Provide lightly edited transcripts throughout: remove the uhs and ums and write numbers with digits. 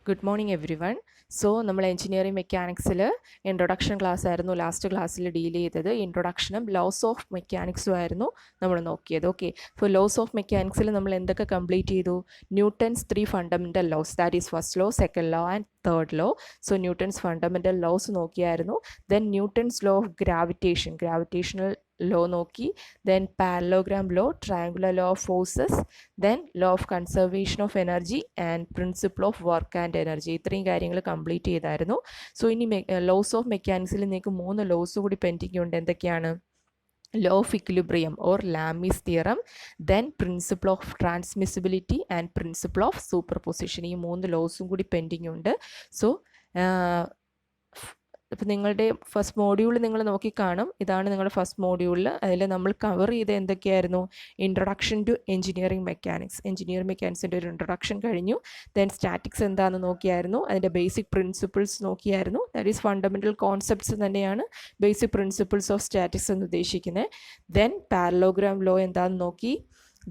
Good morning everyone. So, നമ്മൾ engineering മെക്കാനിക്സിൽ introduction class ആയിരുന്നു ലാസ്റ്റ് ക്ലാസ്സിൽ ഡീൽ ചെയ്തത്. ഇൻട്രൊഡക്ഷനും ലോസ് ഓഫ് മെക്കാനിക്സും ആയിരുന്നു നമ്മൾ നോക്കിയത്. ഓക്കെ, അപ്പോൾ ലോസ് ഓഫ് മെക്കാനിക്സിൽ നമ്മൾ എന്തൊക്കെ കംപ്ലീറ്റ് ചെയ്തു? Newton's 3 fundamental laws, that is first law, second law and third law. So Newton's fundamental laws നോക്കിയായിരുന്നു. Then Newton's law of gravitational law നോക്കി. Then parallelogram law, triangular law of forces, then law of conservation of energy and principle of work and energy. ഇത്രയും കാര്യങ്ങൾ complete ചെയ്തായിരുന്നു. So ഇനി loss of മെക്കാനിക്സിൽ നിങ്ങൾക്ക് 3 loss കൂടി pending ഉണ്ട്. എന്തൊക്കെയാണ്? Law of equilibrium or Lami's theorem, then principle of transmissibility and principle of superposition. ഈ 3 ലോസും കൂടി പെൻഡിങ് ഉണ്ട്. സോ ഇപ്പോൾ നിങ്ങളുടെ ഫസ്റ്റ് മോഡ്യൂൾ നിങ്ങൾ നോക്കിക്കാണും. ഇതാണ് നിങ്ങളുടെ ഫസ്റ്റ് മോഡ്യൂളിൽ. അതിൽ നമ്മൾ കവർ ചെയ്ത് എന്തൊക്കെയായിരുന്നു? ഇൻട്രൊഡക്ഷൻ ടു എഞ്ചിനീയറിംഗ് മെക്കാനിക്സിൻ്റെ ഒരു ഇൻട്രൊഡക്ഷൻ കഴിഞ്ഞു. ദെൻ സ്റ്റാറ്റിക്സ് എന്താണെന്ന് നോക്കിയായിരുന്നു. അതിൻ്റെ ബേസിക് പ്രിൻസിപ്പിൾസ് നോക്കിയായിരുന്നു. ദാറ്റ് ഈസ് ഫണ്ടമെൻ്റൽ കോൺസെപ്റ്റ്സ് തന്നെയാണ് ബേസിക് പ്രിൻസിപ്പിൾസ് ഓഫ് സ്റ്റാറ്റിക്സ് എന്ന് ഉദ്ദേശിക്കുന്നത്. ദെൻ പാരലോഗ്രാം ലോ എന്താണെന്ന് നോക്കി.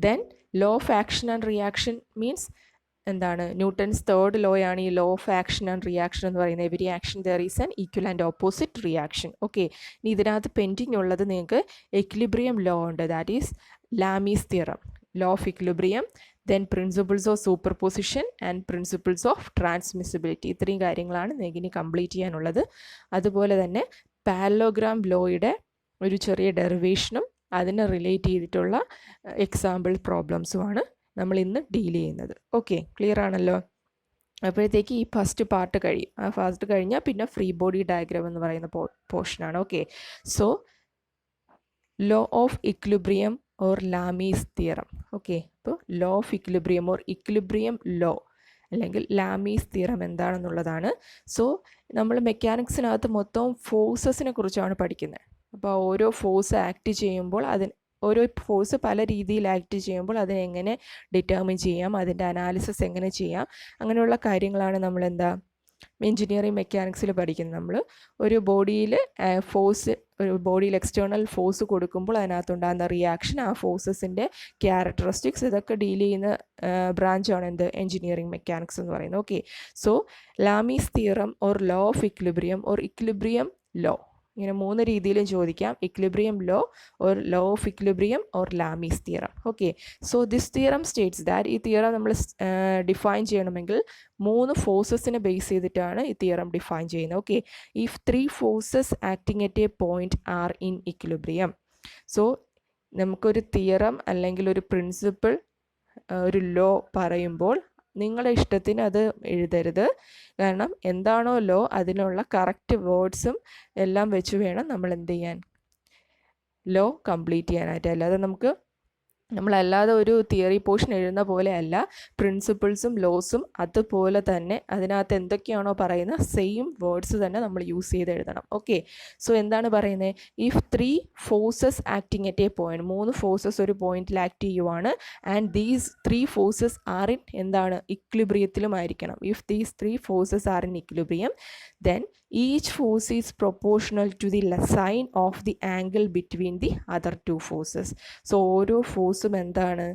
Then law of action and reaction means എന്താണ്? ന്യൂട്ടൺസ് തേർഡ് ലോ ആണ് ഈ law of action and reaction എന്ന് പറയുന്നത്. Every action there is an equal and opposite reaction. Okay, ഇനി ഇതിനകത്ത് പെൻഡിങ് ഉള്ളത് നിങ്ങൾക്ക് എക്വിലിബ്രിയം ലോ ഉണ്ട്, that is Lami's theorem, law of equilibrium, then principles of super position and principles of transmissibility. ഇത്രയും കാര്യങ്ങളാണ് നിങ്ങൾക്ക് ഇനി കംപ്ലീറ്റ് ചെയ്യാനുള്ളത്. അതുപോലെ തന്നെ പാരലോഗ്രാം ലോയുടെ ഒരു ചെറിയ ഡെറിവേഷനും അതിനെ റിലേറ്റ് ചെയ്തിട്ടുള്ള എക്സാമ്പിൾ പ്രോബ്ലംസുമാണ് നമ്മൾ ഇന്ന് ഡീൽ ചെയ്യുന്നത്. ഓക്കെ, ക്ലിയർ ആണല്ലോ? അപ്പോഴത്തേക്ക് ഈ ഫസ്റ്റ് പാർട്ട് കഴിയും. ആ ഫസ്റ്റ് കഴിഞ്ഞാൽ പിന്നെ ഫ്രീ ബോഡി ഡയഗ്രാം എന്ന് പറയുന്ന പോർഷനാണ്. Okay, so law of equilibrium or Lami's theorem. Okay, അപ്പോൾ law of equilibrium or equilibrium law അല്ലെങ്കിൽ ലാമീസ് തിയറം എന്താണെന്നുള്ളതാണ്. സോ നമ്മൾ മെക്കാനിക്സിനകത്ത് മൊത്തം ഫോഴ്സസിനെ കുറിച്ചാണ് പഠിക്കുന്നത്. അപ്പോൾ ഓരോ ഫോഴ്സ് ആക്ട് ചെയ്യുമ്പോൾ ഓരോ ഫോഴ്സ് പല രീതിയിൽ ആക്ട് ചെയ്യുമ്പോൾ അതിനെങ്ങനെ ഡിറ്റർമിൻ ചെയ്യാം, അതിൻ്റെ അനാലിസിസ് എങ്ങനെ ചെയ്യാം, അങ്ങനെയുള്ള കാര്യങ്ങളാണ് നമ്മൾ എഞ്ചിനീയറിംഗ് മെക്കാനിക്സിൽ പഠിക്കുന്നത്. നമ്മൾ ഒരു ബോഡിയിൽ എക്സ്റ്റേണൽ ഫോഴ്സ് കൊടുക്കുമ്പോൾ അതിനകത്തുണ്ടാകുന്ന റിയാക്ഷൻ, ആ ഫോഴ്സസിൻ്റെ ക്യാരക്ടറിസ്റ്റിക്സ്, ഇതൊക്കെ ഡീൽ ചെയ്യുന്ന ബ്രാഞ്ചാണ് എഞ്ചിനീയറിംഗ് മെക്കാനിക്സ് എന്ന് പറയുന്നത്. Okay, so Lami's theorem or law of equilibrium or equilibrium law, ഇങ്ങനെ 3 രീതിയിലും ചോദിക്കാം. Equilibrium law or law of equilibrium or Lami's theorem. Okay, so this theorem states that, ഈ theorem നമ്മൾ define ചെയ്യണമെങ്കിൽ 3 ഫോഴ്സസിനെ ബേസ് ചെയ്തിട്ടാണ് ഈ തിയറം ഡിഫൈൻ ചെയ്യുന്നത്. Okay, if 3 forces acting at a point are in equilibrium. So നമുക്കൊരു theorem അല്ലെങ്കിൽ ഒരു പ്രിൻസിപ്പിൾ, ഒരു ലോ പറയുമ്പോൾ നിങ്ങളുടെ ഇഷ്ടത്തിന് അത് എഴുതരുത്. കാരണം എന്താണോ ലോ അതിനുള്ള കറക്റ്റ് വേർഡ്സും എല്ലാം വെച്ച് വേണം നമ്മൾ എന്ത് ചെയ്യാൻ, ലോ കംപ്ലീറ്റ് ചെയ്യാനായിട്ട്. അല്ലാതെ നമ്മളല്ലാതെ ഒരു തിയറി പോർഷൻ എഴുതുന്ന പോലെ അല്ല, പ്രിൻസിപ്പിൾസും ലോസും അതുപോലെ തന്നെ അതിനകത്ത് എന്തൊക്കെയാണോ പറയുന്നത് സെയിം വേർഡ്സ് തന്നെ നമ്മൾ യൂസ് ചെയ്ത് എഴുതണം. ഓക്കെ, സോ എന്താണ് പറയുന്നത്? If 3 forces acting at a point, 3 forces ഒരു പോയിന്റിൽ ആക്ട് ചെയ്യുവാണ്. And these 3 forces are in എന്താണ്? ഇക്വിലിബ്രിയത്തിലും ആയിരിക്കണം. If these 3 forces are in equilibrium, then each force is proportional to the sine of the angle between the other 2 forces. So ഓരോ ഫോഴ്സും എന്താണ്?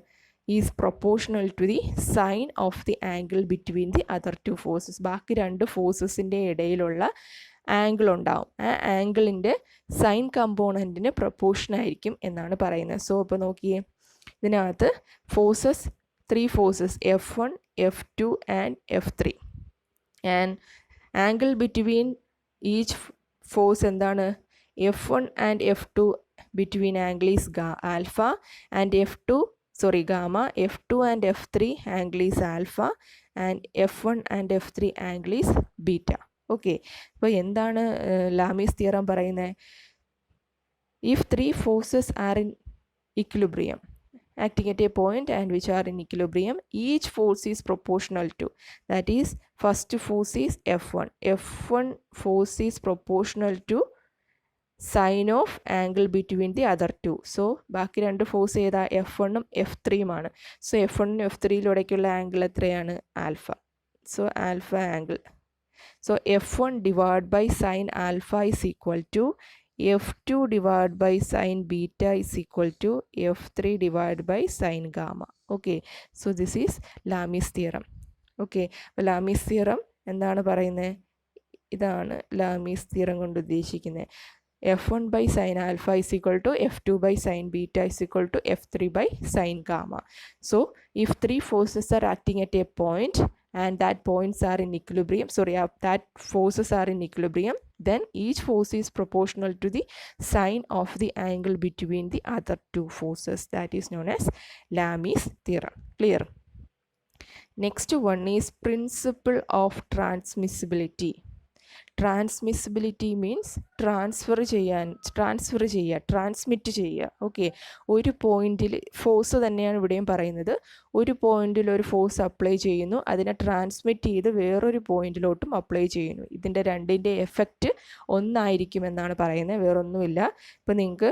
Is proportional to the sine of the angle between the other 2 forces. ബാക്കി 2 ഫോഴ്സസിൻ്റെ ഇടയിലുള്ള angle ഉണ്ടാവും. ആ ആംഗിളിൻ്റെ sign കമ്പോണൻറ്റിന് proportion ആയിരിക്കും എന്നാണ് പറയുന്നത്. സോ ഇപ്പോൾ നോക്കിയേ, ഇതിനകത്ത് forces 3 forces F1, F2 and F3. And angle between each force എന്താണ്? F1 and F2 between angle is alpha and gamma. F2 and F3 angle is alpha and F1 and F3 angle is beta. Okay, അപ്പോൾ എന്താണ് Lamees theorem പറയുന്നത്? If 3 forces are in equilibrium acting at a point and which are in equilibrium, each force is proportional to, that is first force is F1 force is proportional to sine of angle between the other 2. So ബാക്കി 2 force ഏതാ? F1ഉം F3യുമാണ്. So F1ഉം F3യിലൂടെയൊക്കെയുള്ള angle എത്രയാണ്? Alpha. So alpha angle. So F1 divide by sine alpha is equal to F2 divide by sine beta is equal to F3 divide by sine gamma. Okay, so this is Lami's theorem. Okay, അപ്പോൾ Lami's theorem എന്താണ് പറയുന്നത്? ഇതാണ് Lamees theorem കൊണ്ട് ഉദ്ദേശിക്കുന്നത്. F1 by sin alpha is equal to F2 by sin beta is equal to F3 by sin gamma. So if three forces are acting at a point and that points are in equilibrium, that forces are in equilibrium, then each force is proportional to the sine of the angle between the other two forces. That is known as Lame's theorem. Clear? Next one is principle of transmissibility. Transmissibility means transmit ചെയ്യുക. Okay, ഒരു പോയിന്റിൽ force തന്നെയാണ് ഇവിടെയും പറയുന്നത്. ഒരു പോയിന്റിൽ ഒരു force apply ചെയ്യുന്നു, അതിനെ ട്രാൻസ്മിറ്റ് ചെയ്ത് വേറൊരു പോയിന്റിലോട്ടും അപ്ലൈ ചെയ്യുന്നു. ഇതിൻ്റെ രണ്ടിൻ്റെ എഫക്റ്റ് ഒന്നായിരിക്കുമെന്നാണ് പറയുന്നത്, വേറൊന്നുമില്ല. ഇപ്പം നിങ്ങൾക്ക്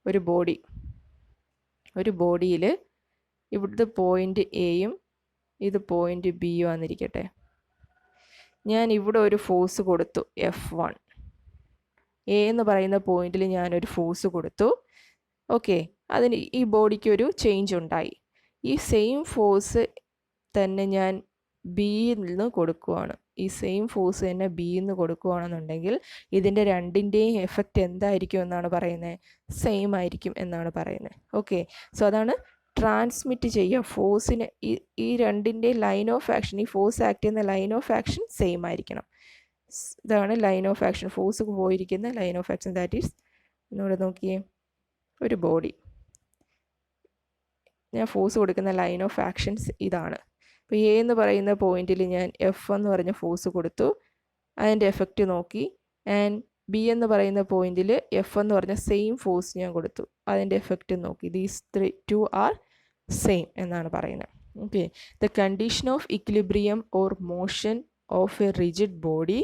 ഒരു ബോഡിയിൽ ഇവിടുത്തെ പോയിന്റ് എയും ഇത് പോയിന്റ് ബിയും ആണെന്നിരിക്കട്ടെ. ഞാൻ ഇവിടെ ഒരു ഫോഴ്സ് കൊടുത്തു, F1. എ എന്ന് പറയുന്ന പോയിന്റിൽ ഞാനൊരു ഫോഴ്സ് കൊടുത്തു. ഓക്കെ, അതിന് ഈ ബോഡിക്ക് ഒരു ചേഞ്ച് ഉണ്ടായി. ഈ സെയിം ഫോഴ്സ് തന്നെ ഞാൻ ബിയിൽ നിന്ന് കൊടുക്കുകയാണ്. കൊടുക്കുകയാണെന്നുണ്ടെങ്കിൽ ഇതിൻ്റെ രണ്ടിൻ്റെയും എഫക്റ്റ് എന്തായിരിക്കും എന്നാണ് പറയുന്നത്? സെയിം ആയിരിക്കും എന്നാണ് പറയുന്നത്. ഓക്കെ, സോ അതാണ് ട്രാൻസ്മിറ്റ് ചെയ്യുക. ഫോഴ്സിന് ഈ രണ്ടിൻ്റെ ലൈൻ ഓഫ് ആക്ഷൻ, ഈ ഫോഴ്സ് ആക്ട് ചെയ്യുന്ന ലൈൻ ഓഫ് ആക്ഷൻ സെയിം ആയിരിക്കണം. ഇതാണ് ലൈൻ ഓഫ് ആക്ഷൻ, ഫോഴ്സ് പോയിരിക്കുന്ന line of action. That is, എന്നോട് നോക്കിയേ, ഒരു ബോഡി, ഞാൻ ഫോഴ്സ് കൊടുക്കുന്ന ലൈൻ ഓഫ് ആക്ഷൻസ് ഇതാണ്. അപ്പോൾ എ എന്ന് പറയുന്ന പോയിന്റിൽ ഞാൻ F എന്ന് പറഞ്ഞ ഫോഴ്സ് കൊടുത്തു, അതിൻ്റെ എഫക്റ്റ് നോക്കി. ആൻഡ് ബി എന്ന് പറയുന്ന പോയിന്റിൽ F എന്ന് പറഞ്ഞ സെയിം ഫോഴ്സ് ഞാൻ കൊടുത്തു, അതിൻ്റെ എഫക്റ്റ് നോക്കി. ദീസ് ടു ആർ സെയിം എന്നാണ് പറയുന്നത്. Okay, the condition of equilibrium or motion of a rigid body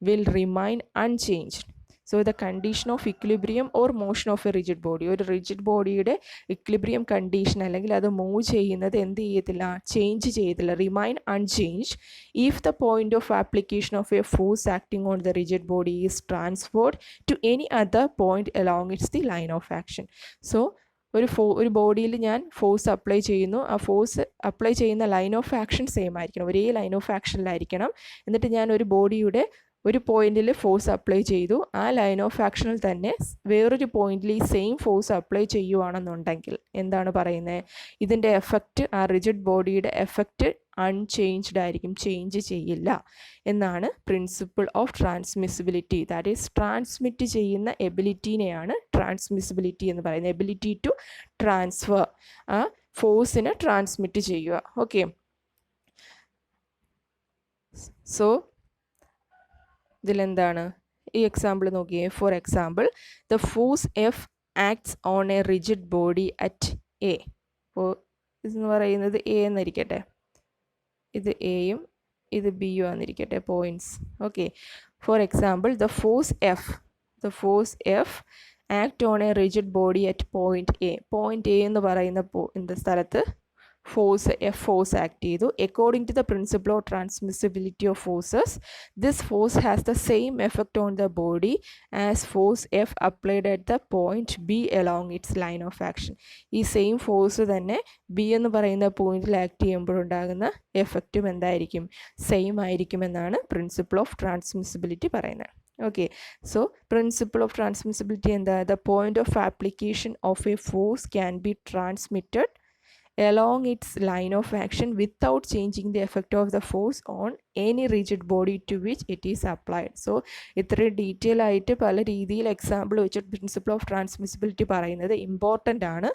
will remain unchanged. So the condition of equilibrium or motion of a rigid body, ഒരു rigid ബോഡിയുടെ equilibrium condition അല്ലെങ്കിൽ അത് move ചെയ്യുന്നത് എന്ത് ചെയ്യത്തില്ല? Change ചെയ്യത്തില്ല, remain unchanged if the point of application of a force acting on the rigid body is transferred to any other point along its the line of action. So ഒരു ബോഡിയിൽ ഞാൻ force apply ചെയ്യുന്നു, ആ force apply ചെയ്യുന്ന line of action same ആയിരിക്കണം, ഒരേ line of ആക്ഷനിലായിരിക്കണം. എന്നിട്ട് ഞാൻ ഒരു ബോഡിയുടെ ഒരു പോയിന്റിൽ ഫോഴ്സ് അപ്ലൈ ചെയ്തു, ആ ലൈൻ ഓഫ് ആക്ഷനിൽ തന്നെ വേറൊരു പോയിന്റിൽ ഈ സെയിം ഫോഴ്സ് അപ്ലൈ ചെയ്യുവാണെന്നുണ്ടെങ്കിൽ എന്താണ് പറയുന്നത്? ഇതിൻ്റെ എഫക്റ്റ്, ആ റിജിഡ് ബോഡിയുടെ എഫക്റ്റ് അൺചേഞ്ച്ഡ് ആയിരിക്കും, ചേഞ്ച് ചെയ്യില്ല എന്നാണ് principle of transmissibility. That is transmit ചെയ്യുന്ന എബിലിറ്റീനെയാണ് ട്രാൻസ്മിസിബിലിറ്റി എന്ന് പറയുന്നത്. എബിലിറ്റി ടു ട്രാൻസ്ഫർ, ആ ഫോഴ്സിനെ ട്രാൻസ്മിറ്റ് ചെയ്യുക. ഓക്കെ, സോ ഇതിലെന്താണ് ഈ എക്സാമ്പിൾ നോക്കിയേ. Four example, the force F acts on a rigid body at A. അപ്പോൾ ഇതെന്ന് പറയുന്നത് എ എന്നിരിക്കട്ടെ, ഇത് എയും ഇത് ബിയും ആണെന്നിരിക്കട്ടെ points. Okay, for example, the force F act on a rigid body at point A. Point A എന്ന് പറയുന്ന സ്ഥലത്ത് ഫോഴ്സ് ആക്ട് ചെയ്തു. According to the principle of transmissibility of forces, this force has the same effect on the body as force F applied at the point B along its line of action. ഈ same force തന്നെ B എന്ന് പറയുന്ന പോയിന്റിൽ act ചെയ്യുമ്പോഴുണ്ടാകുന്ന എഫക്റ്റും എന്തായിരിക്കും? Same ആയിരിക്കുമെന്നാണ് principle of transmissibility പറയുന്നത്. Okay, so principle of transmissibility എന്താ? The point of application of a force can be transmitted along its line of action without changing the effect of the force on any rigid body to which it is applied. So ഇത്രയും detail ആയിട്ട് പല രീതിയിൽ example വെച്ചിട്ട് principle of transmissibility പറയുന്നത് important ആണ്.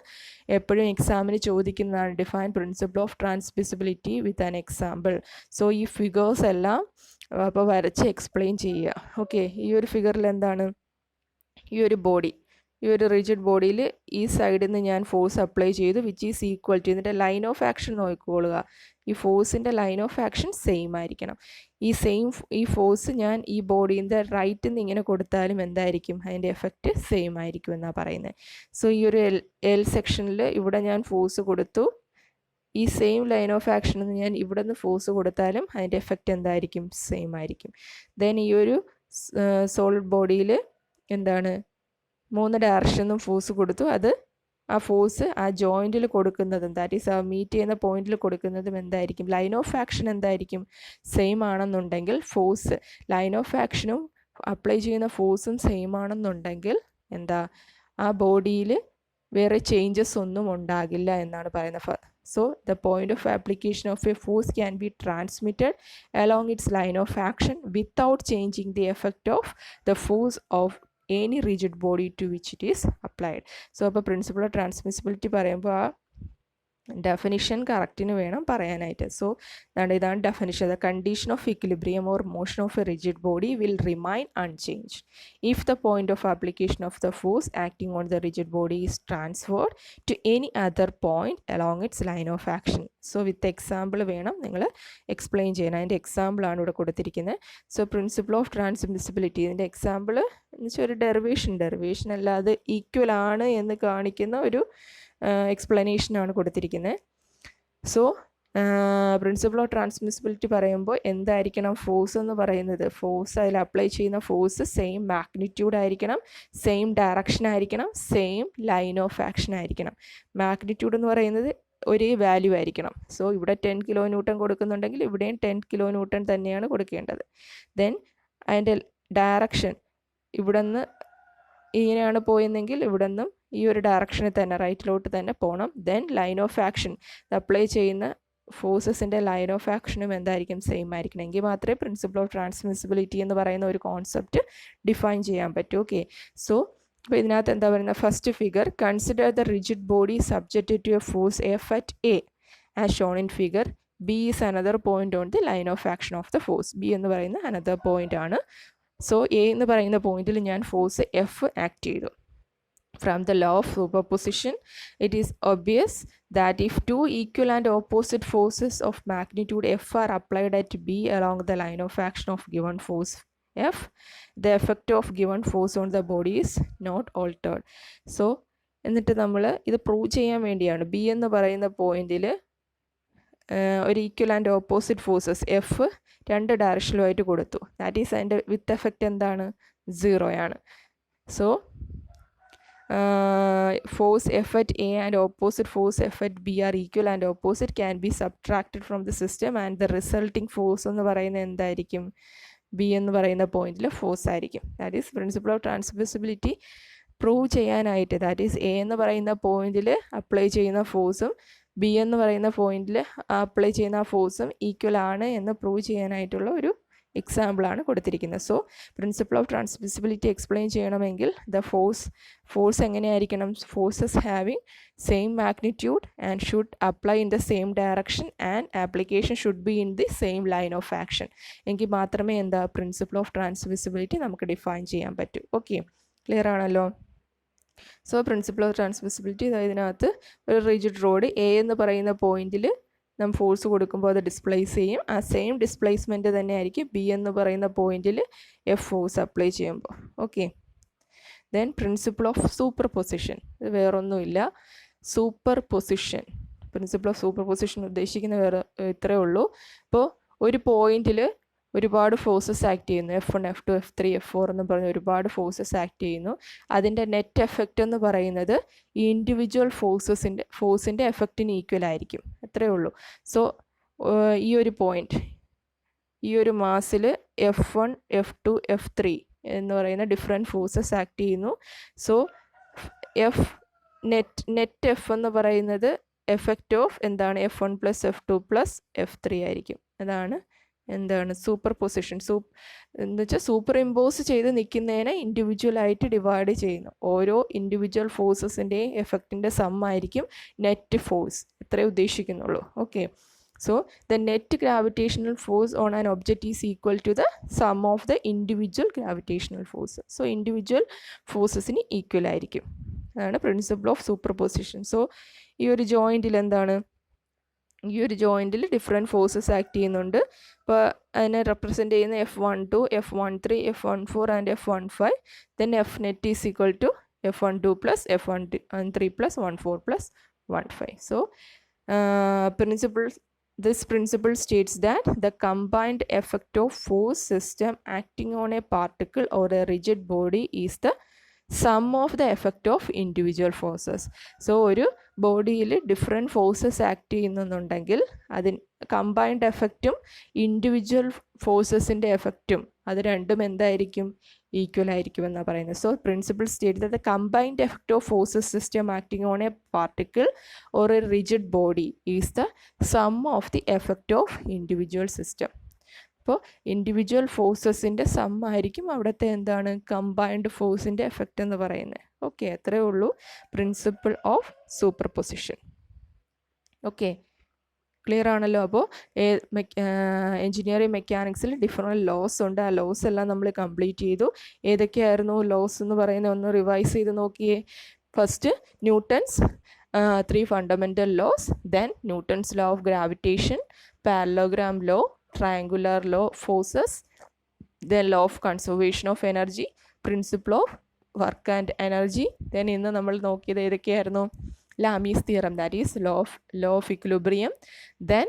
എപ്പോഴും എക്സാമിന് ചോദിക്കുന്നതാണ് define principle of transmissibility with an example. So ഈ ഫിഗേഴ്സ് എല്ലാം അപ്പോൾ വരച്ച് എക്സ്പ്ലെയിൻ ചെയ്യുക. ഓക്കെ, ഈ ഒരു ഫിഗറിൽ എന്താണ്? ഈ ഒരു റിജിഡ് ബോഡിയിൽ ഈ സൈഡിൽ നിന്ന് ഞാൻ ഫോഴ്സ് അപ്ലൈ ചെയ്തു, വിച്ച് ഈസ് ഈക്വൽ ടു, ഇതിൻ്റെ ലൈൻ ഓഫ് ആക്ഷൻ നോക്കിക്കൊള്ളുക. ഈ ഫോഴ്സിൻ്റെ ലൈൻ ഓഫ് ആക്ഷൻ സെയിം ആയിരിക്കണം. ഈ ഫോഴ്സ് ഞാൻ ഈ ബോഡീൻ്റെ റൈറ്റിൽ നിന്ന് ഇങ്ങനെ കൊടുത്താലും എന്തായിരിക്കും? അതിൻ്റെ എഫക്റ്റ് സെയിം ആയിരിക്കും എന്നാണ് പറയുന്നത്. സോ ഈ ഒരു എൽ സെക്ഷനിൽ ഇവിടെ ഞാൻ ഫോഴ്സ് കൊടുത്തു, ഈ സെയിം ലൈൻ ഓഫ് ആക്ഷനിൽ നിന്ന് ഞാൻ ഇവിടെ നിന്ന് ഫോഴ്സ് കൊടുത്താലും അതിൻ്റെ എഫക്റ്റ് എന്തായിരിക്കും? സെയിം ആയിരിക്കും. ദെൻ ഈ ഒരു സോളിഡ് ബോഡിയിൽ എന്താണ്? 3 ഡയറക്ഷനിൽ ഫോഴ്സ് കൊടുത്തു, അത് ആ ഫോഴ്സ് ആ ജോയിൻറ്റിൽ കൊടുക്കുന്നതും ദാറ്റ് ഈസ് ആ മീറ്റ് ചെയ്യുന്ന പോയിന്റിൽ കൊടുക്കുന്നതും എന്തായിരിക്കും, ലൈൻ ഓഫ് ആക്ഷൻ എന്തായിരിക്കും, സെയിം ആണെന്നുണ്ടെങ്കിൽ ഫോഴ്സ് ലൈൻ ഓഫ് ആക്ഷനും അപ്ലൈ ചെയ്യുന്ന ഫോഴ്സും സെയിം ആണെന്നുണ്ടെങ്കിൽ എന്താ ആ ബോഡിയിൽ വേറെ ചേഞ്ചസ് ഒന്നും ഉണ്ടാകില്ല എന്നാണ് പറയുന്നത്. So the point of application of a force can be transmitted along its line of action without changing the effect of the force of any rigid body to which it is applied. So അപ്പോൾ principle of transmissibility പറയുമ്പോൾ ആ definition കറക്റ്റിന് വേണം പറയാനായിട്ട്. So ഇതാണ് definition. The condition of equilibrium or motion of a rigid body will remain unchanged if the point of application of the force acting on the rigid body is transferred to any other point along its line of action. So with example വേണം നിങ്ങൾ explain ചെയ്യാൻ. അതിൻ്റെ എക്സാമ്പിളാണ് ഇവിടെ കൊടുത്തിരിക്കുന്നത്. So principle of transmissibility, ഇതിൻ്റെ example എന്ന് വെച്ചാൽ ഒരു ഡെറിവേഷൻ അല്ലാതെ ഈക്വൽ ആണ് എന്ന് കാണിക്കുന്ന ഒരു എക്സ്പ്ലനേഷനാണ് കൊടുത്തിരിക്കുന്നത്. സോ പ്രിൻസിപ്പിൾ ഓഫ് ട്രാൻസ്മിസിബിലിറ്റി പറയുമ്പോൾ എന്തായിരിക്കണം ഫോഴ്സ് എന്ന് പറയുന്നത്, ഫോഴ്സ് അതിൽ അപ്ലൈ ചെയ്യുന്ന ഫോഴ്സ് സെയിം മാഗ്നിറ്റ്യൂഡ് ആയിരിക്കണം, സെയിം ഡയറക്ഷൻ ആയിരിക്കണം, സെയിം ലൈൻ ഓഫ് ആക്ഷൻ ആയിരിക്കണം. മാഗ്നിറ്റ്യൂഡ് എന്ന് പറയുന്നത് ഒരേ വാല്യൂ ആയിരിക്കണം. സോ ഇവിടെ 10 കിലോ ന്യൂട്ടൺ കൊടുക്കുന്നുണ്ടെങ്കിൽ ഇവിടെയും 10 കിലോ ന്യൂട്ടൺ തന്നെയാണ് കൊടുക്കേണ്ടത്. ദെൻ അതിൻ്റെ ഡയറക്ഷൻ ഇവിടെ നിന്ന് ഇങ്ങനെയാണ് പോയെന്നെങ്കിൽ ഇവിടെ നിന്നും ഈ ഒരു ഡയറക്ഷനിൽ തന്നെ റൈറ്റിലോട്ട് തന്നെ പോകണം. Then line of action apply ചെയ്യുന്ന ഫോഴ്സസിൻ്റെ ലൈൻ ഓഫ് ആക്ഷനും എന്തായിരിക്കും, സെയിം ആയിരിക്കണം. എങ്കിൽ മാത്രമേ പ്രിൻസിപ്പിൾ ഓഫ് ട്രാൻസ്മിസിബിലിറ്റി എന്ന് പറയുന്ന ഒരു കോൺസെപ്റ്റ് ഡിഫൈൻ ചെയ്യാൻ പറ്റൂ. ഓക്കെ, സോ അപ്പോൾ ഇതിനകത്ത് എന്താ പറയുന്നത്, first figure consider the rigid body subjected to a force F at A as shown in figure. B is another point on the line of action of the force. B എന്ന് പറയുന്ന another point ആണ്. So A എന്ന് പറയുന്ന പോയിന്റിൽ ഞാൻ force F act ചെയ്തു. From the law of superposition, it is obvious that if two equal and opposite forces of magnitude F are applied at B along the line of action of given force F, the effect of given force on the body is not altered. So, എന്നിട്ട് നമ്മൾ ഇത് prove ചെയ്യാൻ വേണ്ടിയാണ് B എന്ന് പറയുന്ന പോയിന്റിൽ ഒരു equal and opposite forces F രണ്ട് ഡയറക്ഷനിലുമായിട്ട് കൊടുത്തു. ദാറ്റ് ഈസ് അതിൻ്റെ വിത്ത് എഫക്റ്റ് എന്താണ്, 0 ആണ്. So force F at A and opposite force F at B are equal and opposite can be subtracted from the system and the resulting force എന്ന് പറയുന്നത് എന്തായിരിക്കും, B എന്ന് പറയുന്ന പോയിന്റിൽ ഫോഴ്സ് ആയിരിക്കും. That is principle of transmissibility prove ചെയ്യാനായിട്ട്, that is A എന്ന് പറയുന്ന പോയിന്റിൽ അപ്ലൈ ചെയ്യുന്ന ഫോഴ്സും ബി എന്ന് പറയുന്ന പോയിന്റിൽ അപ്ലൈ ചെയ്യുന്ന ഫോഴ്സും ഈക്വൽ ആണ് എന്ന് പ്രൂവ് ചെയ്യാനായിട്ടുള്ള ഒരു എക്സാമ്പിളാണ് കൊടുത്തിരിക്കുന്നത്. So principle of transmissibility explain ചെയ്യണമെങ്കിൽ ദ ഫോഴ്സ് എങ്ങനെയായിരിക്കണം, forces having same magnitude and should apply in the same direction and application should be in the same line of action. എങ്കിൽ മാത്രമേ എന്താ പ്രിൻസിപ്പിൾ ഓഫ് ട്രാൻസ്മിസിബിലിറ്റി നമുക്ക് define ചെയ്യാൻ പറ്റൂ. Okay, clear ആണല്ലോ. So principle of transmissibility ഇതിനകത്ത് ഒരു rigid road A എന്ന് പറയുന്ന പോയിന്റിൽ നമ്മൾ ഫോഴ്സ് കൊടുക്കുമ്പോൾ അത് ഡിസ്പ്ലേസ് ചെയ്യും. ആ സെയിം ഡിസ്പ്ലേസ്മെൻറ്റ് തന്നെ ആയിരിക്കും ബി എന്ന് പറയുന്ന പോയിന്റിൽ എഫ് ഫോഴ്സ് അപ്ലൈ ചെയ്യുമ്പോൾ. Okay, then principle of super position. ഇത് വേറൊന്നുമില്ല, super position. Principle of super position ഉദ്ദേശിക്കുന്ന വേറെ ഇത്രയേ ഉള്ളൂ. ഇപ്പോൾ ഒരു പോയിന്റിൽ ഒരുപാട് ഫോഴ്സസ് ആക്ട് ചെയ്യുന്നു, F1 F2 F3 F4 എന്ന് പറഞ്ഞ് ഒരുപാട് ഫോഴ്സസ് ആക്ട് ചെയ്യുന്നു. അതിൻ്റെ നെറ്റ് എഫക്റ്റ് എന്ന് പറയുന്നത് ഈ ഇൻഡിവിജ്വൽ ഫോഴ്സിൻ്റെ എഫക്റ്റിന് ഈക്വൽ ആയിരിക്കും. അത്രയേ ഉള്ളൂ. സോ ഈ ഒരു പോയിന്റ്, ഈ ഒരു മാസിൽ F1 F2 F3 എന്ന് പറയുന്ന ഡിഫറെൻറ്റ് ഫോഴ്സസ് ആക്ട് ചെയ്യുന്നു. സോ നെറ്റ് എഫ് എന്ന് പറയുന്നത് എഫക്റ്റ് ഓഫ് എന്താണ്, F1 + F2 + F3 ആയിരിക്കും. അതാണ് എന്താണ് സൂപ്പർ പൊസിഷൻ. എന്ന് വെച്ചാൽ സൂപ്പർ ഇമ്പോസ് ചെയ്ത് നിൽക്കുന്നതിനെ ഇൻഡിവിജ്വലായിട്ട് ഡിവൈഡ് ചെയ്യുന്നു. ഓരോ ഇൻഡിവിജ്വൽ ഫോഴ്സസിൻ്റെയും എഫക്റ്റിൻ്റെ സം ആയിരിക്കും നെറ്റ് ഫോഴ്സ്. ഇത്രേ ഉദ്ദേശിക്കുന്നുള്ളൂ. Okay, so the net gravitational force on an object is equal to the sum of the individual gravitational force. So individual ഫോഴ്സസിന് ഈക്വൽ ആയിരിക്കും. അതാണ് principle of superposition. So ഈ ഒരു ജോയിൻറ്റിൽ എന്താണ്, ഈ ഒരു ജോയിൻറ്റിൽ ഡിഫറെൻറ്റ് ഫോഴ്സസ് ആക്ട് ചെയ്യുന്നുണ്ട്. അപ്പോൾ അതിനെ റെപ്രസെൻറ്റ് ചെയ്യുന്ന F12 F13 F14 and F15. Then F net is equal to F12 + F13 + 14 + 15. So this principle states that the combined effect of force system acting on a particle or a rigid body is the sum of the effect of individual forces. So ഒരു ബോഡിയിൽ different forces act ചെയ്യുന്നുണ്ടെങ്കിൽ അതിന് combined എഫക്റ്റും individual ഫോഴ്സസിൻ്റെ എഫക്റ്റും അത് രണ്ടും എന്തായിരിക്കും, equal ആയിരിക്കും എന്നാണ് പറയുന്നത്. So principle state that the combined effect of forces system acting on A particle or A rigid body is the sum of the effect of individual system. അപ്പോൾ ഇൻഡിവിജ്വൽ ഫോഴ്സസിൻ്റെ സം ആയിരിക്കും അവിടുത്തെ എന്താണ് കമ്പൈൻഡ് ഫോഴ്സിൻ്റെ എഫക്റ്റ് എന്ന് പറയുന്നത്. Okay, അത്രയേ ഉള്ളൂ principle of super position. Okay, clear ആണല്ലോ. അപ്പോൾ എൻജിനീയറിംഗ് മെക്കാനിക്സിൽ ഡിഫറെൻറ്റ് ലോസ് ഉണ്ട്. ആ ലോസ് എല്ലാം നമ്മൾ കംപ്ലീറ്റ് ചെയ്തു. ഏതൊക്കെയായിരുന്നു ലോസ് എന്ന് പറയുന്നത് ഒന്ന് റിവൈസ് ചെയ്ത് നോക്കിയേ. First Newton's 3 fundamental laws, then Newton's law of gravitation, parallelogram law, triangular law forces, then law of conservation of energy, principle of work and energy. Then ഇന്ന് നമ്മൾ നോക്കിയത് ഏതൊക്കെയായിരുന്നു, Lami's theorem, that is law of equilibrium, then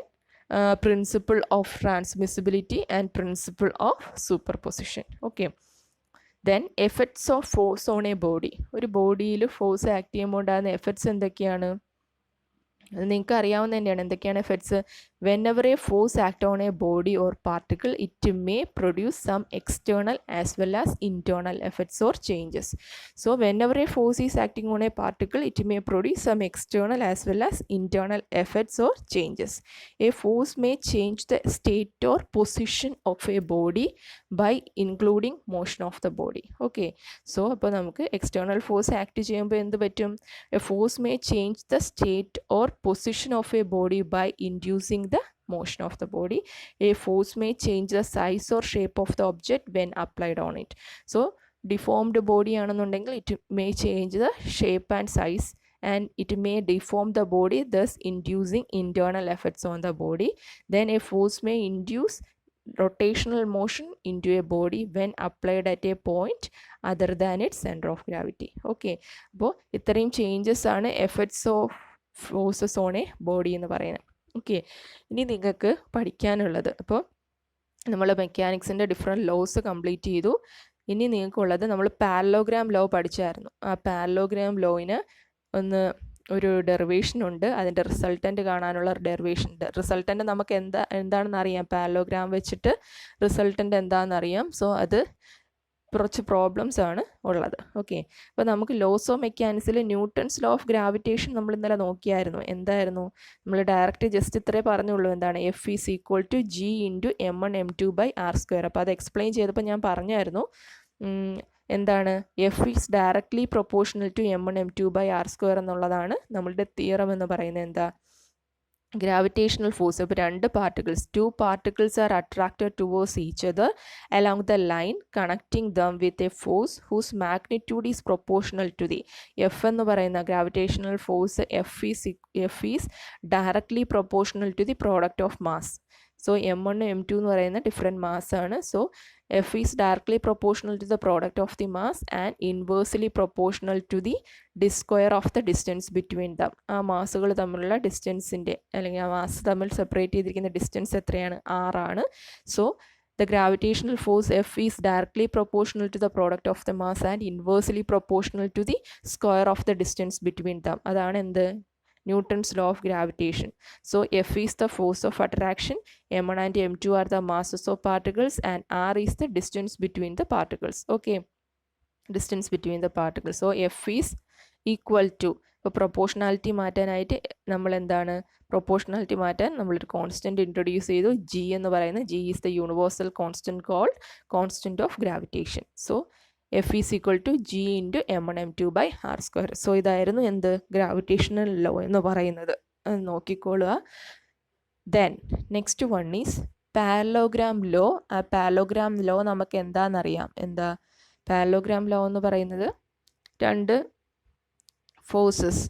principle of transmissibility and principle of superposition. Okay, then effects of force on a body. ഒരു ബോഡിയിൽ force act ചെയ്യുമ്പോൾ ഉണ്ടാകുന്ന effects എന്തൊക്കെയാണ്, അത് നിങ്ങൾക്ക് അറിയാവുന്ന തന്നെയാണ്. എന്തൊക്കെയാണ് effects? whenever a force act on a body or particle, it may produce some external as well as internal effects or changes. So whenever a force is acting on a particle, it may produce some external as well as internal effects or changes. A force may change the state or position of a body by including motion of the body. Okay, so അപ്പോൾ നമുക്ക് external force act ചെയ്യുമ്പോൾ എന്ത് പറ്റും? A force may change the state or position of a body by inducing the motion of the body. A force may change the size or shape of the object when applied on it. So deformed body ആണെന്നുണ്ടെങ്കിൽ it may change the shape and size and it may deform the body, thus inducing internal effects on the body. Then a force may induce rotational motion into a body when applied at a point other than its center of gravity. Okay, അപ്പോൾ ഇത്രയും changes ആണ് effects of forces on A body എന്ന് പറയുന്നത്. Okay, ഇനി നിങ്ങൾക്ക് പഠിക്കാനുള്ളത്, അപ്പോൾ നമ്മൾ മെക്കാനിക്സിൻ്റെ ഡിഫറെൻറ്റ് ലോസ് കംപ്ലീറ്റ് ചെയ്തു. ഇനി നിങ്ങൾക്കുള്ളത് നമ്മൾ പാരലോഗ്രാം ലോ പഠിച്ചായിരുന്നു. ആ പാരലോഗ്രാം ലോയിന് ഒരു ഡെറിവേഷൻ ഉണ്ട്. അതിൻ്റെ റിസൾട്ടൻ്റ് കാണാനുള്ള ഡെറിവേഷൻ. റിസൾട്ടൻ്റ് നമുക്ക് എന്താണെന്ന് അറിയാം, പാരലോഗ്രാം വെച്ചിട്ട് റിസൾട്ടൻ്റ് എന്താണെന്ന് അറിയാം. സോ അത് കുറച്ച് പ്രോബ്ലംസ് ആണ് ഉള്ളത്. ഓക്കെ, അപ്പോൾ നമുക്ക് ലോസ് ഓഫ് മെക്കാനിക്സിൽ ന്യൂട്ടൺസ് ലോ ഓഫ് ഗ്രാവിറ്റേഷൻ നമ്മൾ ഇന്നലെ നോക്കിയായിരുന്നു. എന്തായിരുന്നു, നമ്മൾ ഡയറക്റ്റ് ജസ്റ്റ് ഇത്രേ പറഞ്ഞുള്ളൂ, എന്താണ് F is equal to G into m1m2/r². അപ്പോൾ അത് എക്സ്പ്ലെയിൻ ചെയ്തപ്പോൾ ഞാൻ പറഞ്ഞായിരുന്നു എന്താണ്, F is directly proportional to m1m2/r² എന്നുള്ളതാണ് നമ്മളുടെ തിയറം എന്ന് പറയുന്നത്. എന്താ, ഗ്രാവിറ്റേഷണൽ ഫോഴ്സ്. ഇപ്പോൾ two particles are attracted towards each other along the line connecting them with a force whose magnitude is proportional to the F എന്ന് പറയുന്ന gravitational force F is directly proportional to the product of mass. So m1 m2 എന്ന് പറയുന്ന different mass ആണ്. So F is directly proportional to the product of the mass and inversely proportional to the square of the distance between them. ആ മാസുകൾ തമ്മിലുള്ള ഡിസ്റ്റൻസിൻ്റെ അല്ലെങ്കിൽ ആ mass തമ്മിൽ separate ചെയ്തിരിക്കുന്ന distance എത്രയാണ്, 6 ആണ്. So the gravitational force F is directly proportional to the product of the mass and inversely proportional to the square of the distance between them. അതാണ് എന്ത്, Newton's law of gravitation. So F is the force of attraction, m1 and m2 are the masses of particles and r is the distance between the particles. Okay, distance between the particles. So F is equal to, ഇപ്പോൾ proportionality മാറ്റാനായിട്ട് നമ്മൾ എന്താണ്, proportionality മാറ്റാൻ നമ്മളൊരു constant introduce ചെയ്തു, G എന്ന് പറയുന്നത്. G is the universal constant called constant of gravitation. So F is equal to G into m1m2/r². So ഇതായിരുന്നു എന്ത്, ഗ്രാവിറ്റേഷണൽ ലോ എന്ന് പറയുന്നത്. അത് നോക്കിക്കോളുക. Then next one is parallelogram law. ആ പാരലോഗ്രാം ലോ നമുക്ക് എന്താണെന്നറിയാം. എന്താ പാരലോഗ്രാം ലോ എന്ന് പറയുന്നത്, രണ്ട് ഫോഴ്സസ്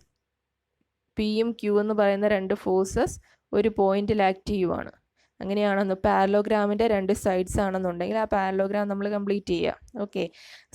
പിയും ക്യൂ എന്ന് പറയുന്ന രണ്ട് ഫോഴ്സസ് ഒരു പോയിന്റിൽ ആക്ട് ചെയ്യുവാണ്. അങ്ങനെയാണെന്ന് പാരലോഗ്രാമിൻ്റെ രണ്ട് സൈഡ്സ് ആണെന്നുണ്ടെങ്കിൽ ആ പാരലോഗ്രാം നമ്മൾ കംപ്ലീറ്റ് ചെയ്യുക. ഓക്കെ,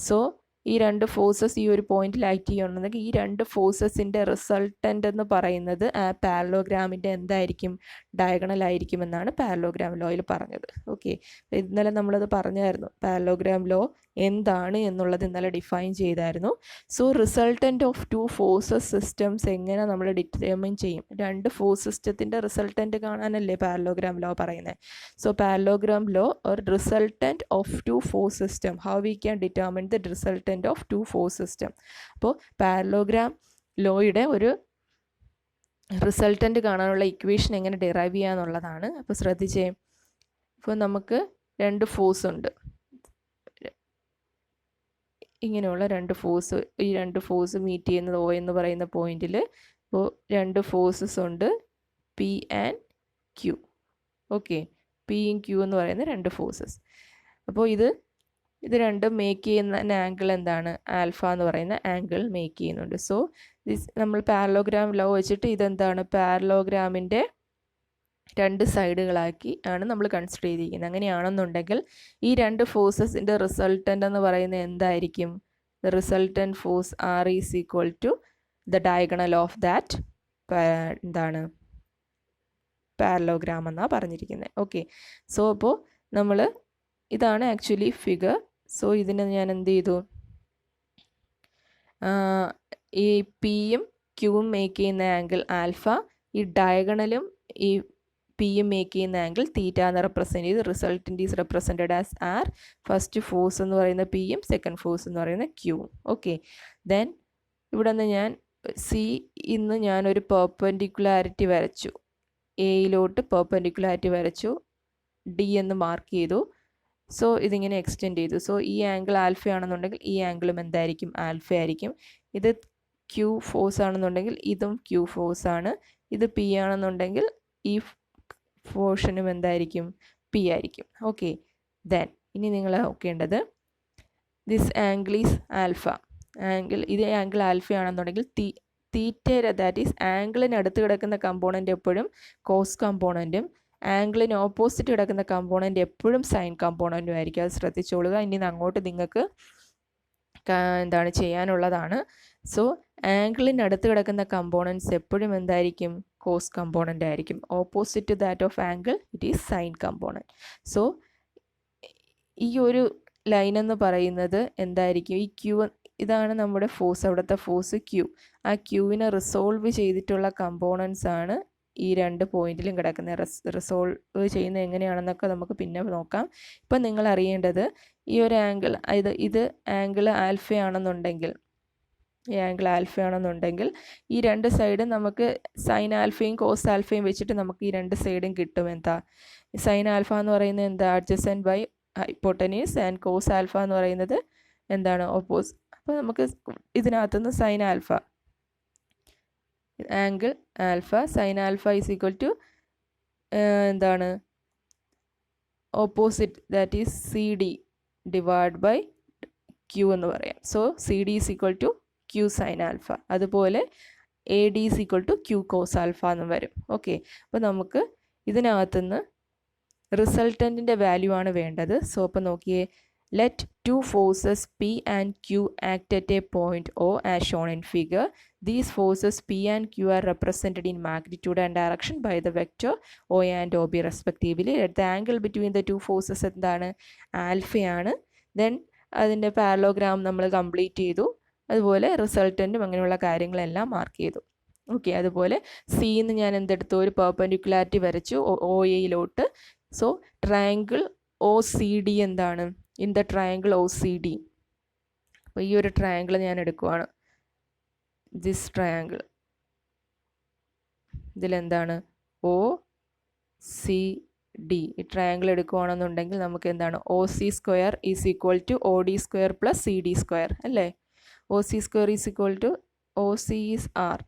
സോ ഈ രണ്ട് ഫോഴ്സസ് ഈ ഒരു പോയിന്റിൽ ആക്ട് ചെയ്യുകയാണെന്നുണ്ടെങ്കിൽ ഈ രണ്ട് ഫോഴ്സസിൻ്റെ റിസൾട്ടൻ്റ് എന്ന് പറയുന്നത് ആ പാരലോഗ്രാമിൻ്റെ എന്തായിരിക്കും, ഡയഗണൽ ആയിരിക്കും എന്നാണ് പാരലോഗ്രാം ലോയിൽ പറഞ്ഞത്. ഓക്കെ, ഇന്നലെ നമ്മളത് പറഞ്ഞായിരുന്നു. പാരലോഗ്രാം ലോ എന്താണ് എന്നുള്ളത് ഇന്നലെ ഡിഫൈൻ ചെയ്തായിരുന്നു. So resultant of two forces systems എങ്ങനെ നമ്മൾ ഡിറ്റർമിൻ ചെയ്യും? രണ്ട് ഫോഴ്സ് സിസ്റ്റത്തിൻ്റെ റിസൾട്ടൻ്റ് കാണാനല്ലേ പാരലോഗ്രാം ലോ പറയുന്നത്. So parallelogram law or resultant of two force system, how we can determine the resultant of two force system. അപ്പോൾ parallelogram ലോയുടെ ഒരു resultant കാണാനുള്ള equation എങ്ങനെ ഡിറൈവ് ചെയ്യാന്നുള്ളതാണ്. അപ്പോൾ ശ്രദ്ധിച്ചേ, ഇപ്പോൾ നമുക്ക് രണ്ട് ഫോഴ്സ് ഉണ്ട്, ഇങ്ങനെയുള്ള രണ്ട് ഫോഴ്സ്, ഈ രണ്ട് ഫോഴ്സ് മീറ്റ് ചെയ്യുന്നത് O എന്ന് പറയുന്ന പോയിന്റിൽ. ഇപ്പോൾ രണ്ട് ഫോഴ്സസ് ഉണ്ട്, P ആൻഡ് Q. ഓക്കെ, പിയും ക്യൂ എന്ന് പറയുന്ന രണ്ട് ഫോഴ്സസ്. അപ്പോൾ ഇത് രണ്ടും മേക്ക് ചെയ്യുന്ന ആംഗിൾ എന്താണ്, ആൽഫ എന്ന് പറയുന്ന ആംഗിൾ മേക്ക് ചെയ്യുന്നുണ്ട്. സോ നമ്മൾ പാരലോഗ്രാം ലോ വെച്ചിട്ട് ഇതെന്താണ്, പാരലോഗ്രാമിൻ്റെ രണ്ട് സൈഡുകളാക്കി ആണ് നമ്മൾ കൺസിഡർ ചെയ്തിരിക്കുന്നത്. അങ്ങനെയാണെന്നുണ്ടെങ്കിൽ ഈ രണ്ട് ഫോഴ്സസിൻ്റെ റിസൾട്ടൻ്റ് എന്ന് പറയുന്നത് എന്തായിരിക്കും? The resultant force R is equal to the diagonal of that എന്താണ്, പാരലോഗ്രാം എന്നാണ് പറഞ്ഞിരിക്കുന്നത്. ഓക്കെ, സോ അപ്പോൾ നമ്മൾ ഇതാണ് ആക്ച്വലി ഫിഗർ. സോ ഇതിനെ ഞാൻ എന്ത് ചെയ്തു, ഈ പിയും ക്യൂവും മേക്ക് ചെയ്യുന്ന ആംഗിൾ ആൽഫ, ഈ ഡയഗണലും ഈ പിയും മേക്ക് ചെയ്യുന്ന ആംഗിൾ തീറ്റ എന്ന് റെപ്രസെൻറ്റ് ചെയ്ത് resultant is represented as R. First force എന്ന് പറയുന്ന പിയും സെക്കൻഡ് ഫോഴ്സ് എന്ന് പറയുന്ന ക്യൂവും. ഓക്കെ, ദെൻ ഇവിടെ നിന്ന് ഞാൻ സി ഇന്ന് ഞാനൊരു പെർപെൻഡിക്കുലാരിറ്റി വരച്ചു, എയിലോട്ട് പെർപെൻഡിക്കുലാരിറ്റി വരച്ചു, ഡി എന്ന് മാർക്ക് ചെയ്തു. സോ ഇതിങ്ങനെ എക്സ്റ്റെൻഡ് ചെയ്തു. സോ ഈ ആംഗിൾ ആൽഫ ആണെന്നുണ്ടെങ്കിൽ ഈ ആംഗിളും എന്തായിരിക്കും, ആൽഫ ആയിരിക്കും. ഇത് ക്യൂ ഫോഴ്സ് ആണെന്നുണ്ടെങ്കിൽ ഇതും ക്യൂ ഫോഴ്സ് ആണ്. ഇത് പി ആണെന്നുണ്ടെങ്കിൽ ഈ പോർഷനും എന്തായിരിക്കും, പി ആയിരിക്കും. ഓക്കെ, ദെൻ ഇനി നിങ്ങൾ നോക്കേണ്ടത് ദിസ് ആംഗിൾ ഈസ് ആൽഫ. ഇത് ആംഗിൾ ആൽഫ ആണെന്നുണ്ടെങ്കിൽ തീറ്റയുടെ, ദാറ്റ് ഈസ് ആംഗിളിന് അടുത്ത് കിടക്കുന്ന കമ്പോണൻ്റ് എപ്പോഴും കോസ് കമ്പോണൻറ്റും ആംഗിളിന് ഓപ്പോസിറ്റ് കിടക്കുന്ന കമ്പോണൻ്റ് എപ്പോഴും സൈൻ കമ്പോണൻറ്റും ആയിരിക്കും. അത് ശ്രദ്ധിച്ചോളുക. ഇനി അങ്ങോട്ട് നിങ്ങൾക്ക് എന്താണ് ചെയ്യാനുള്ളതാണ്. സോ ആംഗിളിന് അടുത്ത് കിടക്കുന്ന കമ്പോണൻറ്റ്സ് എപ്പോഴും എന്തായിരിക്കും, കോസ് കമ്പോണൻ്റ് ആയിരിക്കും. Opposite that of angle it is sign component. So ഈ ഒരു ലൈൻ എന്ന് പറയുന്നത് എന്തായിരിക്കും, ഈ ക്യൂ, ഇതാണ് നമ്മുടെ ഫോഴ്സ്, അവിടുത്തെ ഫോഴ്സ് ക്യൂ. ആ ക്യൂവിനെ റിസോൾവ് ചെയ്തിട്ടുള്ള കമ്പോണൻസ് ആണ് ഈ രണ്ട് പോയിന്റിലും കിടക്കുന്നത്. റിസോൾവ് ചെയ്യുന്നത് എങ്ങനെയാണെന്നൊക്കെ നമുക്ക് പിന്നെ നോക്കാം. ഇപ്പം നിങ്ങൾ അറിയേണ്ടത് ഈ ഒരു ആംഗിൾ, ഇത് ആംഗിൾ ആൽഫയാണെന്നുണ്ടെങ്കിൽ, ഈ ആംഗിൾ ആൽഫയാണെന്നുണ്ടെങ്കിൽ ഈ രണ്ട് സൈഡും നമുക്ക് സൈൻ ആൽഫയും കോസ് ആൽഫയും വെച്ചിട്ട് നമുക്ക് ഈ രണ്ട് സൈഡും കിട്ടും. എന്താ സൈൻ ആൽഫ എന്ന് പറയുന്നത് എന്താ, adjacent by hypotenuse, and cos alpha എന്ന് പറയുന്നത് എന്താണ്, ഓപ്പോസ്. അപ്പോൾ നമുക്ക് ഇതിനകത്തുനിന്ന് sine alpha, angle alpha, sine alpha is equal to എന്താണ്, opposite, that is C D divide by Q എന്ന് പറയാം. So C D is equal to Q sine alpha. അതുപോലെ A D is equal to Q cos alpha എന്നും വരും. Okay, അപ്പോൾ നമുക്ക് ഇതിനകത്തുനിന്ന് റിസൾട്ടൻറ്റിൻ്റെ value ആണ് വേണ്ടത്. സോ അപ്പോൾ നോക്കിയേ, let two forces P and Q act at a point O as shown in figure. These forces P and Q are represented in magnitude and direction by the vector O and OB respectively. Let the angle between the two forces എന്താണ്, ആൽഫയാണ്. Then അതിൻ്റെ parallelogram നമ്മൾ complete ചെയ്തു. അതുപോലെ റിസൾട്ടൻറ്റും അങ്ങനെയുള്ള കാര്യങ്ങളെല്ലാം mark ചെയ്തു. Okay, അതുപോലെ സിന്ന് ഞാൻ എന്തെടുത്തു, ഒരു പെർപെൻഡിക്കുലാരിറ്റി വരച്ചു ഒ എയിലോട്ട്. So triangle O C D എന്താണ്, in the triangle O C D. അപ്പോൾ ഈ ഒരു ട്രയാങ്കിൾ ഞാൻ എടുക്കുവാണ്, ദിസ് ട്രയാങ്കിൾ. ഇതിലെന്താണ്, ഒ സി ഡി. ഈ ട്രയാങ്കിൾ എടുക്കുവാണെന്നുണ്ടെങ്കിൽ നമുക്ക് എന്താണ്, O C square is equal to O D square plus C D square അല്ലേ. O C square is equal to, O C is R,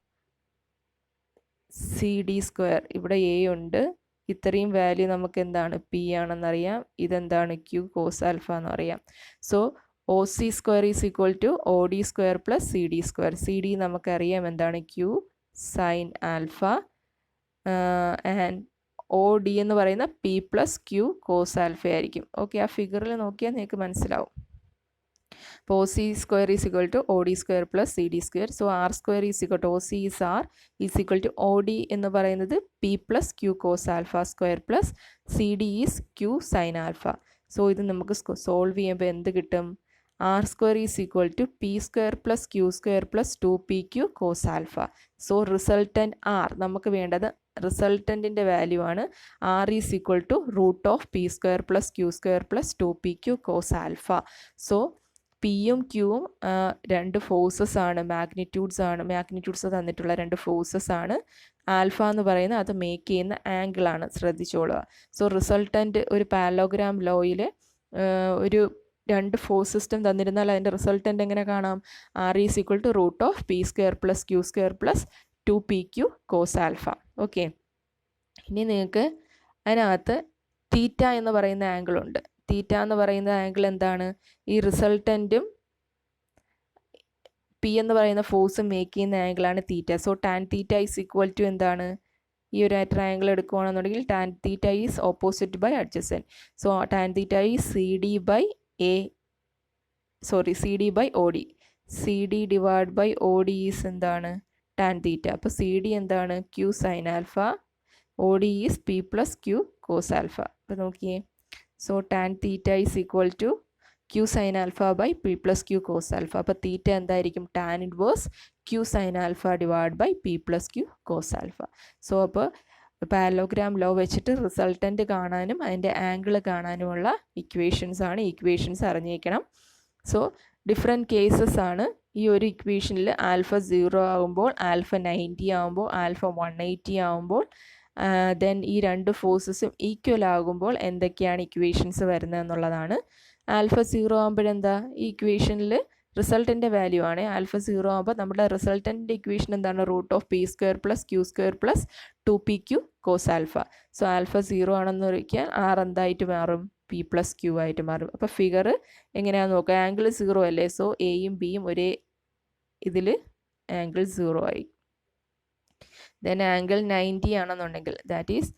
C D square, ഇവിടെ A ഉണ്ട്, ഇത്രയും value നമുക്ക് എന്താണ്, പി ആണെന്നറിയാം. ഇതെന്താണ്, ക്യൂ കോസ് ആൽഫ എന്നറിയാം. So O C square is equal to O D square plus C D square. C D നമുക്കറിയാം എന്താണ്, Q sine alpha, and O D എന്ന് പറയുന്ന P plus Q cos alpha ആയിരിക്കും. Okay, ആ ഫിഗറിൽ നോക്കിയാൽ നിങ്ങൾക്ക് മനസ്സിലാവും. അപ്പോൾ OC square is equal to OD square plus CD square. So R square is equal to OC is R is equal to OD എന്ന് പറയുന്നത് P plus Q cos alpha square plus CD is Q sin alpha. So ഇത് നമുക്ക് solve ചെയ്യുമ്പോൾ എന്ത് കിട്ടും? R square is equal to P square plus Q square plus 2PQ cos alpha. So resultant R നമുക്ക് വേണ്ടത് റിസൾട്ടൻറ്റിൻ്റെ value ആണ്. R is equal to root of P square plus Q square plus 2PQ cos alpha. So പിയും ക്യൂവും രണ്ട് forces ആണ്, magnitudes തന്നിട്ടുള്ള രണ്ട് forces ആണ്. Alpha എന്ന് പറയുന്നത് അത് മേക്ക് ചെയ്യുന്ന ആംഗിളാണ്, ശ്രദ്ധിച്ചോളുക. സോ റിസൾട്ടൻ്റ് ഒരു പാരലോഗ്രാം ലോയിൽ ഒരു രണ്ട് ഫോഴ്സ് സിസ്റ്റം തന്നിരുന്നാൽ അതിൻ്റെ റിസൾട്ടൻ്റ് എങ്ങനെ കാണാം? R is equal to root of P square plus Q square plus 2PQ cos alpha. Okay, ഇനി നിങ്ങൾക്ക് അതിനകത്ത് തീറ്റ എന്ന് പറയുന്ന ആംഗിളുണ്ട്. തീറ്റ എന്ന് പറയുന്ന ആംഗിൾ എന്താണ്? ഈ റിസൾട്ടൻറ്റും പി എന്ന് പറയുന്ന ഫോഴ്സും മേക്ക് ചെയ്യുന്ന ആംഗിളാണ് theta. So tan theta is equal to എന്താണ്? ഈ ഒരു ട്രയാംഗിൾ എടുക്കുകയാണെന്നുണ്ടെങ്കിൽ tan theta is opposite by adjacent. So tan theta is CD by OD. CD divide by OD is എന്താണ്? Tan theta. അപ്പോൾ CD എന്താണ്? Q sine alpha. OD is P plus Q cos alpha. അപ്പോൾ നോക്കിയേ, so tan theta is equal to Q sine alpha by P plus Q cos alpha. അപ്പോൾ തീറ്റ എന്തായിരിക്കും? Tan inverse Q sine alpha divide by P plus Q cos alpha. So അപ്പോൾ parallelogram law വെച്ചിട്ട് resultant കാണാനും അതിൻ്റെ angle കാണാനുമുള്ള equations അറിഞ്ഞിരിക്കണം. So different cases ആണ്. ഈ ഒരു ഇക്വേഷനിൽ ആൽഫ 0 ആകുമ്പോൾ, ആൽഫ 90 ആകുമ്പോൾ, ആൽഫ 180 ആകുമ്പോൾ, ദെൻ ഈ രണ്ട് ഫോഴ്സസും ഈക്വൽ ആകുമ്പോൾ എന്തൊക്കെയാണ് ഇക്വേഷൻസ് വരുന്നത് എന്നുള്ളതാണ്. ആൽഫ 0 ആകുമ്പോഴെന്താ? ഈ ഇക്വേഷനിൽ റിസൾട്ടൻ്റെ വാല്യൂ ആണ്. ആൽഫ 0 ആകുമ്പോൾ നമ്മുടെ റിസൾട്ടൻ്റെ ഇക്വേഷൻ എന്താണ്? Root of P square plus Q square plus 2PQ cos alpha. So alpha 0 ആണെന്ന് ഒരിക്കൽ R എന്തായിട്ട് മാറും? P പ്ലസ് Q ആയിട്ട് മാറും. അപ്പോൾ ഫിഗർ എങ്ങനെയാണെന്ന് നോക്കുക. ആംഗിൾ 0 അല്ലേ, സോ എയും ബിയും ഒരേ ഇതിൽ ആംഗിൾ 0 ആയി. ദെൻ ആംഗിൾ 90 ആണെന്നുണ്ടെങ്കിൽ, ദാറ്റ് ഈസ്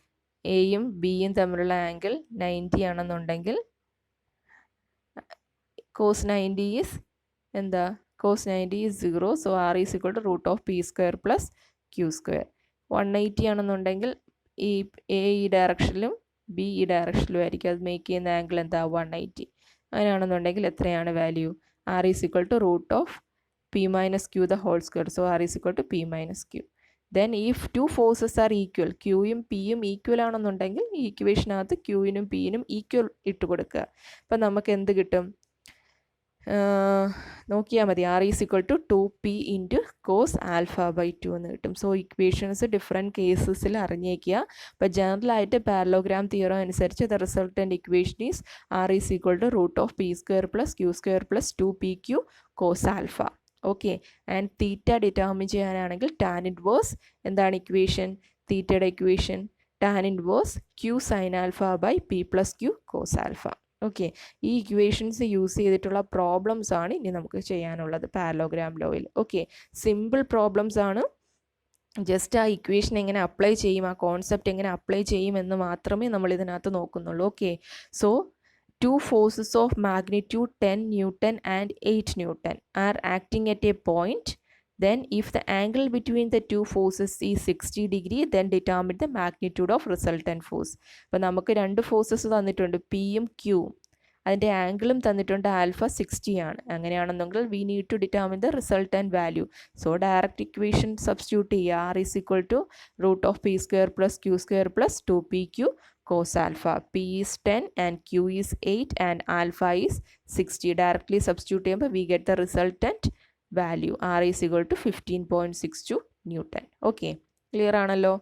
എയും ബിയും തമ്മിലുള്ള ആംഗിൾ 90 ആണെന്നുണ്ടെങ്കിൽ കോസ് 90 ഈസ് എന്താ? Cos 90 is 0. So R is equal to root of P square plus Q square. 180 ആണെന്നുണ്ടെങ്കിൽ ഈ എ ഈ ഡയറക്ഷനിലും ബി ഈ ഡയറക്ഷനിലും ആയിരിക്കും. അത് മേക്ക് ചെയ്യുന്ന ആംഗിൾ എന്താ? 180. അങ്ങനെയാണെന്നുണ്ടെങ്കിൽ എത്രയാണ് value? R is equal to root of P minus Q the whole square. So R is equal to P minus Q. Then if two forces are equal, ക്യൂയും പിയും ഈക്വൽ ആണെന്നുണ്ടെങ്കിൽ ഈ ഇക്വേഷനകത്ത് ക്യൂവിനും പിയിനും ഈക്വൽ ഇട്ട് കൊടുക്കുക. അപ്പം നമുക്ക് എന്ത് കിട്ടും? നോക്കിയാൽ മതി. R is equal to 2P into cos alpha by 2 എന്ന് കിട്ടും. സോ ഇക്വേഷൻസ് ഡിഫറെൻറ്റ് കേസസിൽ അറിഞ്ഞേക്കുക. അപ്പോൾ ജനറലായിട്ട് പാരലോഗ്രാം തിയറം അനുസരിച്ച് the resultant equation is R is equal to root of P square plus Q square plus 2PQ cos alpha. Okay, and theta determine ചെയ്യാനാണെങ്കിൽ tan inverse എന്താണ് equation? തീറ്റയുടെ equation tan inverse Q sine alpha by P plus Q cos alpha. Okay, ഈ equations use ചെയ്തിട്ടുള്ള problems ആണ് ഇനി നമുക്ക് ചെയ്യാനുള്ളത് parallelogram ലോയിൽ. Okay, simple problems ആണ്. ജസ്റ്റ് ആ ഇക്വേഷൻ എങ്ങനെ അപ്ലൈ ചെയ്യും, ആ കോൺസെപ്റ്റ് എങ്ങനെ അപ്ലൈ ചെയ്യും എന്ന് മാത്രമേ നമ്മൾ ഇതിനകത്ത് നോക്കുന്നുള്ളൂ. Okay, so two forces of magnitude 10 Newton and 8 Newton are acting at a point. Then if the angle between the two forces is 60 degree, then determine the magnitude of resultant force. അപ്പോൾ നമുക്ക് രണ്ട് forces തന്നിട്ടുണ്ട്, പിയും ക്യൂവും. അതിൻ്റെ ആംഗിളും തന്നിട്ടുണ്ട്, alpha 60 ആണ്. അങ്ങനെയാണെന്നെങ്കിൽ we need to determine the resultant value. So direct equation substitute ചെയ്യുക. R is equal to root of P square plus Q square plus 2PQ cos alpha. P is 10 and Q is 8 and alpha is 60. Directly substitute ചെയ്യുമ്പോൾ we get the resultant value. R is equal to 15.62 Newton. Okay, clear ആണല്ലോ.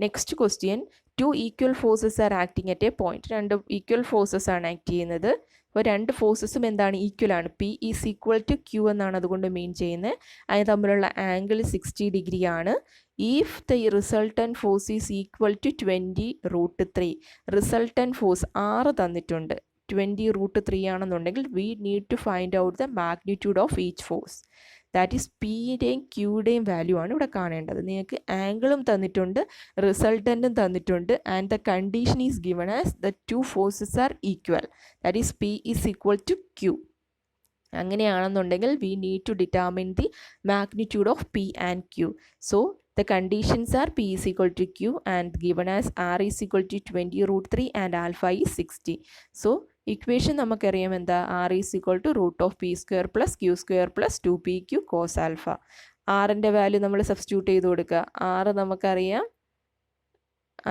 Next question, two equal forces are acting at a point. രണ്ട് equal forces ആണ് act ചെയ്യുന്നത്. അപ്പോൾ രണ്ട് ഫോഴ്സസും എന്താണ്? Equal ആണ്. P is equal to Q എന്നാണ് അതുകൊണ്ട് മീൻ ചെയ്യുന്നത്. അതിന് തമ്മിലുള്ള ആംഗിൾ 60 ഡിഗ്രി ആണ്. If the resultant force is equal to 20√3. Resultant force 6 തന്നിട്ടുണ്ട്, 20√3 ആണെന്നുണ്ടെങ്കിൽ we need to find out the magnitude of each force. That is പിയുടെയും ക്യൂയുടെയും വാല്യൂ ആണ് ഇവിടെ കാണേണ്ടത്. നിങ്ങൾക്ക് ആംഗിളും തന്നിട്ടുണ്ട്, റിസൾട്ടൻറ്റും തന്നിട്ടുണ്ട്, and the condition is given as the two forces are equal. That is P is equal to Q. അങ്ങനെയാണെന്നുണ്ടെങ്കിൽ we need to determine the magnitude of P and Q. So the conditions are p is equal to q and given as r is equal to 20√3 and alpha is 60. So equation നമുക്കറിയാം എന്താ, r is equal to root of p square plus q square plus 2pq cos alpha. rൻ്റെ value നമ്മൾ substitute ചെയ്ത് കൊടുക്കുക. r നമുക്കറിയാം,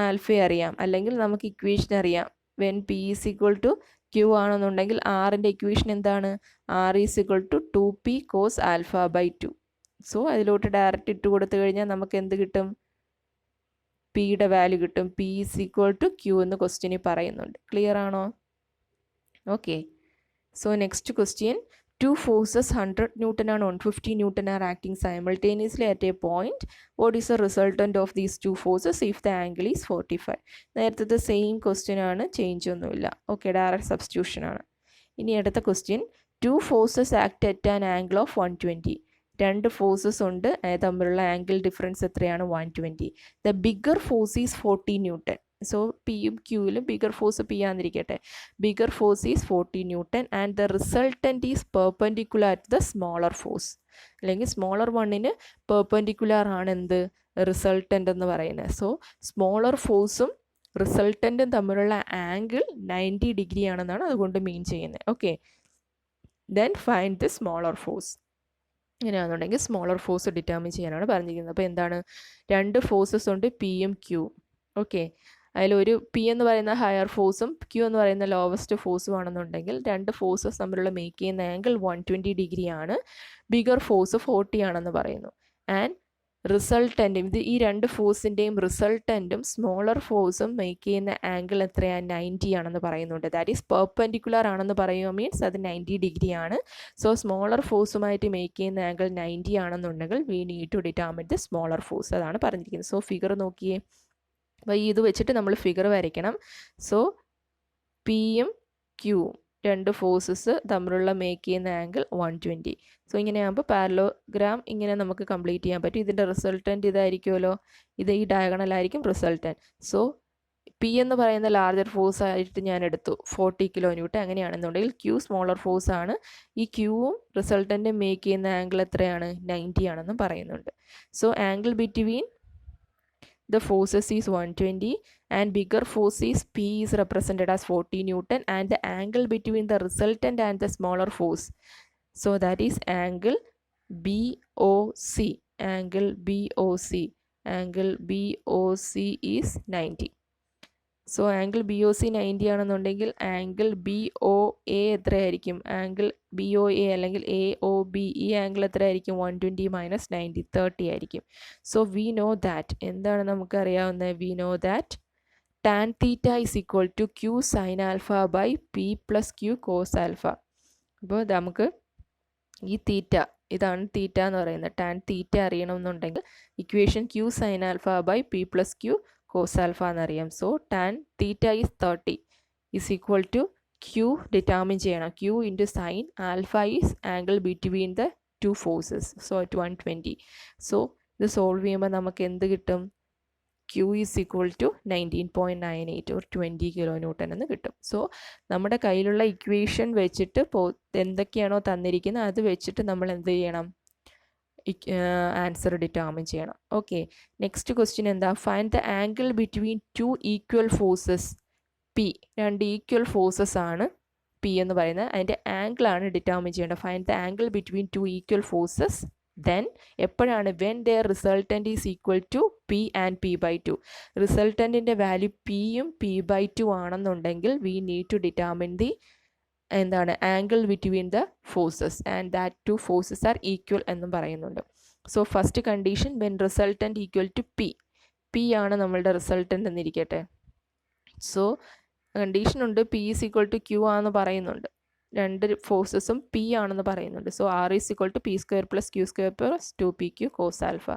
alpha അറിയാം, അല്ലെങ്കിൽ നമുക്ക് ഇക്വേഷൻ അറിയാം. When p is equal to q ആണെന്നുണ്ടെങ്കിൽ rൻ്റെ ഇക്വേഷൻ എന്താണ്, r is equal to 2p cos alpha by 2. So അതിലോട്ട് ഡയറക്റ്റ് ഇട്ട് കൊടുത്തു കഴിഞ്ഞാൽ നമുക്ക് എന്ത് കിട്ടും, പിയുടെ വാല്യൂ കിട്ടും. P is equal to Q എന്ന് ക്വസ്റ്റ്യനിൽ പറയുന്നുണ്ട്. ക്ലിയർ ആണോ? Okay. So next question, 2 forces 100 Newton and 150 Newton are acting simultaneously at a point. What is the resultant of these 2 forces if the angle is 45? നേരത്തെ same question ആണ്, change ഒന്നുമില്ല. Okay, direct substitution ആണ്. ഇനി അടുത്ത question, 2 forces act at an angle of 120. 2 forces ഉണ്ട്, തമ്മിലുള്ള angle difference എത്രയാണ്, 120. The bigger force is 40 newton. So പിയും ക്യൂവിലും ബിഗർ ഫോഴ്സ് പി ആന്നിരിക്കട്ടെ. Bigger force is 40 newton and the resultant is perpendicular at the smaller force. അല്ലെങ്കിൽ smaller വണ്ണിന് perpendicular ആണ് എന്ത്, റിസൾട്ടൻ്റ് എന്ന് പറയുന്നത്. സോ സ്മോളർ ഫോഴ്സും റിസൾട്ടൻറ്റും തമ്മിലുള്ള ആംഗിൾ 90 ഡിഗ്രി ആണെന്നാണ് അതുകൊണ്ട് മീൻ ചെയ്യുന്നത്. Okay, then find the smaller force. ഇങ്ങനെയാണെന്നുണ്ടെങ്കിൽ സ്മോളർ ഫോഴ്സ് ഡിറ്റർമിൻ ചെയ്യാനാണ് പറഞ്ഞിരിക്കുന്നത്. അപ്പോൾ എന്താണ്, 2 ഫോഴ്സസ് ഉണ്ട്, പിയും ക്യൂ. ഓക്കെ, അതിലൊരു പി എന്ന് പറയുന്ന ഹയർ ഫോഴ്സും ക്യൂ എന്ന് പറയുന്ന ലോവസ്റ്റ് ഫോഴ്സും ആണെന്നുണ്ടെങ്കിൽ 2 ഫോഴ്സസ് തമ്മിലുള്ള മേക്ക് ചെയ്യുന്ന ആംഗിൾ 120 ഡിഗ്രി ആണ്. ബിഗർ ഫോഴ്സ് 40 ആണെന്ന് പറയുന്നു. ആൻഡ് റിസൾട്ടൻറ്റും, ഇത് ഈ 2 ഫോഴ്സിൻ്റെയും റിസൾട്ടൻറ്റും സ്മോളർ ഫോഴ്സും മേക്ക് ചെയ്യുന്ന ആംഗിൾ എത്രയാണ്, 90 ആണെന്ന് പറയുന്നുണ്ട്. ദാറ്റ് ഈസ് പെർപെൻഡിക്കുലർ ആണെന്ന് പറയുക മീൻസ് അത് 90 ഡിഗ്രി ആണ്. സോ സ്മോളർ ഫോഴ്സുമായിട്ട് മേക്ക് ചെയ്യുന്ന ആംഗിൾ 90 ആണെന്നുണ്ടെങ്കിൽ we need to determine the smaller force. അതാണ് പറഞ്ഞിരിക്കുന്നത്. സോ ഫിഗർ നോക്കിയേ. അപ്പോൾ ഇത് വെച്ചിട്ട് നമ്മൾ ഫിഗർ വരയ്ക്കണം. സോ പിയും ക്യൂവും 2 ഫോഴ്സസ് തമ്മിലുള്ള മേക്ക് ചെയ്യുന്ന ആംഗിൾ 120. സോ ഇങ്ങനെയാകുമ്പോൾ പാരലോഗ്രാം ഇങ്ങനെ നമുക്ക് കംപ്ലീറ്റ് ചെയ്യാൻ പറ്റും. ഇതിൻ്റെ റിസൾട്ടൻറ്റ് ഇതായിരിക്കുമല്ലോ, ഇത് ഈ ഡയഗണലായിരിക്കും റിസൾട്ടൻറ്റ്. സോ പി എന്ന് പറയുന്ന ലാർജർ ഫോഴ്സ് ആയിട്ട് ഞാൻ എടുത്തു 40 കിലോ ന്യൂട്ടൺ. അങ്ങനെയാണെന്നുണ്ടെങ്കിൽ ക്യൂ സ്മോളർ ഫോഴ്സ് ആണ്. ഈ ക്യൂവും റിസൾട്ടൻറ്റും മേക്ക് ചെയ്യുന്ന ആംഗിൾ എത്രയാണ്, 90 ആണെന്നും പറയുന്നുണ്ട്. So angle between the forces is 120 and bigger force is P is represented as 40 Newton and the angle between the resultant and the smaller force, so that is angle BOC. Angle BOC is 90. So angle B O C 90 ആണെന്നുണ്ടെങ്കിൽ angle B O A എത്രയായിരിക്കും, angle B O A അല്ലെങ്കിൽ A O B, ഈ angle എത്രയായിരിക്കും, 120 minus 90 30 ആയിരിക്കും. So we know that, എന്താണ് നമുക്കറിയാവുന്നത്, we know that tan theta is equal to Q sine alpha by P plus Q cos alpha. അപ്പോൾ നമുക്ക് ഈ തീറ്റ, ഇതാണ് തീറ്റ എന്ന് പറയുന്നത്. ടാൻ തീറ്റ അറിയണമെന്നുണ്ടെങ്കിൽ equation Q sine alpha by P plus Q cos alpha എന്നറിയാം. So tan theta is 30 is equal to Q determine ചെയ്യണം. Q into sine alpha is angle between the 2 forces. So 120. So ഇത് solve ചെയ്യുമ്പോൾ നമുക്ക് എന്ത് കിട്ടും, Q is equal to 19.98 or 20 kilo newton എന്ന് കിട്ടും. So നമ്മുടെ കയ്യിലുള്ള ഇക്വേഷൻ വെച്ചിട്ട് എന്തൊക്കെയാണോ തന്നിരിക്കുന്നത് അത് വെച്ചിട്ട് നമ്മൾ എന്ത് ചെയ്യണം, ആൻസർ ഡിറ്റർമിൻ ചെയ്യണം. ഓക്കെ, നെക്സ്റ്റ് ക്വസ്റ്റ്യൻ എന്താ, find the angle between 2 equal forces P. 2 equal forces ആണ് പി എന്ന് പറയുന്നത്, അതിൻ്റെ ആംഗിളാണ് ഡിറ്റർമിൻ ചെയ്യേണ്ടത്. Find the angle between 2 equal forces. Then എപ്പോഴാണ്, when there resultant is equal to P and P by 2. റിസൾട്ടൻറ്റിൻ്റെ value പിയും പി ബൈ 2 ആണെന്നുണ്ടെങ്കിൽ we need to determine the എന്താണ്, angle between the forces and that 2 forces are equal എന്നും പറയുന്നുണ്ട്. So first condition, when resultant equal to P. P ആണ് നമ്മളുടെ resultant എന്നിരിക്കട്ടെ. So condition ഉണ്ട്, P is equal to Q ആണെന്ന് പറയുന്നുണ്ട്, 2 ഫോഴ്സസും പി ആണെന്ന് പറയുന്നുണ്ട്. So R is equal to P square plus Q square plus 2pq cos alpha.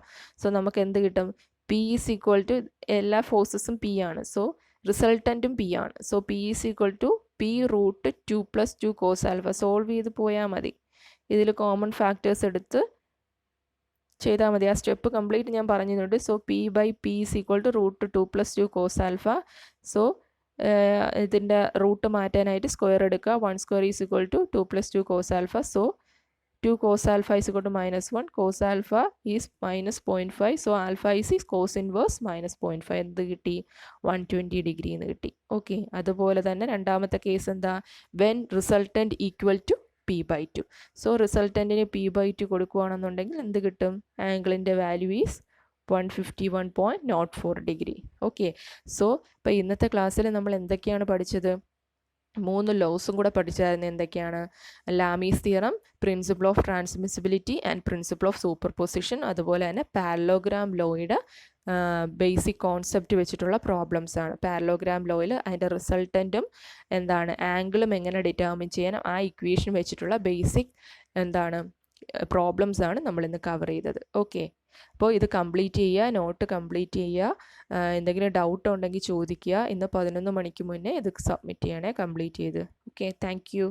So നമുക്ക് എന്ത് കിട്ടും, പി ഈസ് ഈക്വൽ ടു എല്ലാ ഫോഴ്സസും പി ആണ്, സോ റിസൾട്ടൻറ്റും പി ആണ്. So P is equal to P root 2 + 2 cos alpha. Solve ചെയ്ത് പോയാൽ മതി, ഇതിൽ കോമൺ ഫാക്ടേഴ്സ് എടുത്ത് ചെയ്താൽ മതി. ആ സ്റ്റെപ്പ് കംപ്ലീറ്റ് ഞാൻ പറഞ്ഞിട്ടുണ്ട്. So P by P is equal to root 2 + 2 cos alpha. So ഇതിൻ്റെ റൂട്ട് മാറ്റാനായിട്ട് സ്ക്വയർ എടുക്കുക. 1 square is equal to 2 + 2 cos alpha. So 2 cos alpha is equal to -1. Cos alpha is -0.5. So alpha is cos inverse -0.5. എന്ത് കിട്ടി? 120 degree എന്ന് കിട്ടി. Okay, അതുപോലെ തന്നെ രണ്ടാമത്തെ കേസ് എന്താ? When resultant equal to p/2. So റിസൾട്ടൻറ്റിന് p/2 കൊടുക്കുകയാണെന്നുണ്ടെങ്കിൽ എന്ത് കിട്ടും? ആംഗിളിൻ്റെ value is 151.04 degree. Okay, so ഇപ്പോൾ ഇന്നത്തെ ക്ലാസ്സിൽ നമ്മൾ എന്തൊക്കെയാണ് പഠിച്ചത്? 3 ലോസും കൂടെ പഠിച്ചായിരുന്നു. എന്തൊക്കെയാണ്? Lamees theorem, principle of transmissibility and principle of super position, അതുപോലെ തന്നെ പാരലോഗ്രാം ലോയുടെ ബേസിക് കോൺസെപ്റ്റ് വെച്ചിട്ടുള്ള പ്രോബ്ലംസ് ആണ്. പാരലോഗ്രാം ലോയിൽ അതിൻ്റെ റിസൾട്ടൻറ്റും എന്താണ് ആംഗിളും എങ്ങനെ ഡിറ്റർമിൻ ചെയ്യാൻ ആ ഇക്വേഷൻ വെച്ചിട്ടുള്ള ബേസിക് എന്താണ് പ്രോബ്ലംസ് ആണ് നമ്മളിന്ന് കവർ ചെയ്തത്. ഓക്കെ, അപ്പോൾ ഇത് കംപ്ലീറ്റ് ചെയ്യുക, നോട്ട് കംപ്ലീറ്റ് ചെയ്യുക. എന്തെങ്കിലും ഡൗട്ട് ഉണ്ടെങ്കിൽ ചോദിക്കുക. ഇന്ന് 11 മണിക്ക് മുന്നേ ഇത് സബ്മിറ്റ് ചെയ്യണേ, കംപ്ലീറ്റ് ചെയ്ത്. Okay, thank you.